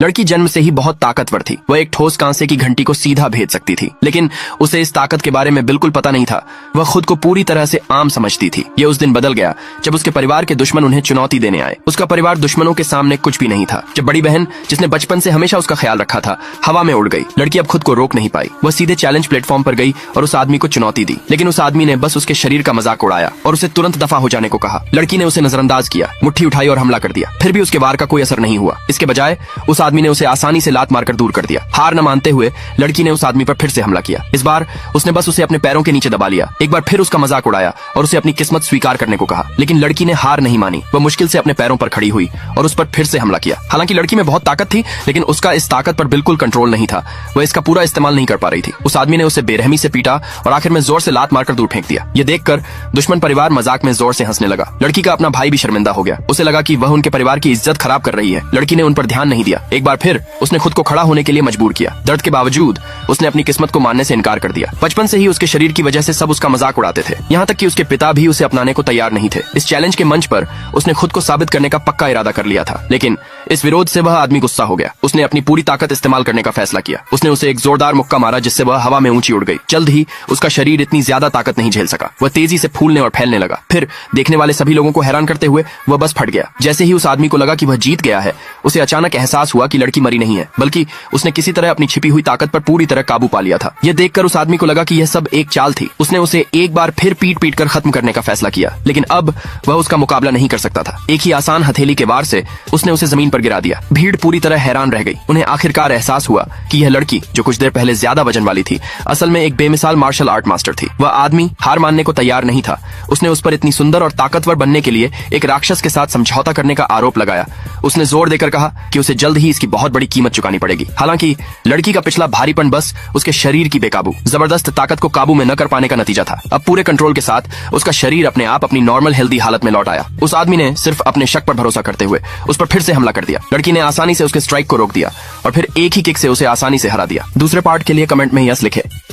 लड़की जन्म से ही बहुत ताकतवर थी। वह एक ठोस कांसे की घंटी को सीधा भेज सकती थी, लेकिन उसे इस ताकत के बारे में बिल्कुल पता नहीं था। वह खुद को पूरी तरह से आम समझती थी। ये उस दिन बदल गया जब उसके परिवार के दुश्मन उन्हें चुनौती देने आए। उसका परिवार दुश्मनों के सामने कुछ भी नहीं था। जब बड़ी बहन, जिसने बचपन से हमेशा उसका ख्याल रखा था, हवा में उड़ गई, लड़की अब खुद को रोक नहीं पाई। वह सीधे चैलेंज प्लेटफॉर्म पर गई और उस आदमी को चुनौती दी, लेकिन उस आदमी ने बस उसके शरीर का मजाक उड़ाया और उसे तुरंत दफा हो जाने को कहा। लड़की ने उसे नजरअंदाज किया, मुट्ठी उठाई और हमला कर दिया। फिर भी उसके वार का कोई असर नहीं हुआ। इसके बजाय उस आदमी ने उसे आसानी से लात मारकर दूर कर दिया। हार न मानते हुए लड़की ने उस आदमी पर फिर से हमला किया। इस बार उसने बस उसे अपने पैरों के नीचे दबा लिया। एक बार फिर उसका मजाक उड़ाया और उसे अपनी किस्मत स्वीकार करने को कहा, लेकिन लड़की ने हार नहीं मानी। वह मुश्किल से अपने पैरों पर खड़ी हुई और उस पर फिर से हमला किया। हालांकि लड़की में बहुत ताकत थी, लेकिन उसका इस ताकत पर बिल्कुल कंट्रोल नहीं था। वह इसका पूरा इस्तेमाल नहीं कर पा रही थी। उस आदमी ने उसे बेरहमी से पीटा और आखिर में जोर से लात मारकर दूर फेंक दिया। यह देखकर दुश्मन परिवार मजाक में जोर से हंसने लगा। लड़की का अपना भाई भी शर्मिंदा हो गया। उसे लगा कि वह उनके परिवार की इज्जत खराब कर रही है। लड़की ने उन पर ध्यान नहीं दिया। एक बार फिर उसने खुद को खड़ा होने के लिए मजबूर किया। दर्द के बावजूद उसने अपनी किस्मत को मानने से इनकार कर दिया। बचपन से ही उसके शरीर की वजह से सब उसका मजाक उड़ाते थे, यहाँ तक कि उसके पिता भी उसे अपनाने को तैयार नहीं थे। इस चैलेंज के मंच पर उसने खुद को साबित करने का पक्का इरादा कर लिया था, लेकिन इस विरोध से वह आदमी गुस्सा हो गया। उसने अपनी पूरी ताकत इस्तेमाल करने का फैसला किया। उसने उसे एक जोरदार मुक्का मारा, जिससे वह हवा में ऊंची उड़ गई। जल्द ही उसका शरीर इतनी ज्यादा ताकत नहीं झेल सका। वह तेजी से फूलने और फैलने लगा। फिर देखने वाले सभी लोगों को हैरान करते हुए वह बस फट गया। जैसे ही उस आदमी को लगा कि वह जीत गया है, उसे अचानक एहसास हुआ कि लड़की मरी नहीं है, बल्कि उसने किसी तरह अपनी छिपी हुई ताकत पर पूरी तरह काबू पा लिया था। यह देखकर उस आदमी को लगा कि यह सब एक चाल थी। उसने उसे एक बार फिर पीट पीट कर खत्म करने का फैसला किया, लेकिन अब वह उसका मुकाबला नहीं कर सकता था। एक ही आसान हथेली के वार से उसने उसे जमीन पर गिरा दिया। भीड़ पूरी तरह हैरान रह गई। उन्हें आखिरकार एहसास हुआ कि यह लड़की, जो कुछ देर पहले ज्यादा वजन वाली थी, असल में एक बेमिसाल मार्शल आर्ट मास्टर थी। वह आदमी हार मानने को तैयार नहीं था। उसने उस पर इतनी सुंदर और ताकतवर बनने के लिए एक राक्षस के साथ समझौता करने का आरोप लगाया। उसने जोर देकर कहा कि उसे जल्द ही इसकी बहुत बड़ी कीमत चुकानी पड़ेगी। हालांकि लड़की का पिछला भारीपन बस उसके शरीर की बेकाबू जबरदस्त ताकत को काबू में न कर पाने का नतीजा था। अब पूरे कंट्रोल के साथ उसका शरीर अपने आप अपनी नॉर्मल हेल्दी हालत में लौट आया। उस आदमी ने सिर्फ अपने शक पर भरोसा करते हुए उस पर फिर से हमला कर दिया। लड़की ने आसानी से उसके स्ट्राइक को रोक दिया और फिर एक ही किक से उसे आसानी से हरा दिया। दूसरे पार्ट के लिए कमेंट में यस लिखे।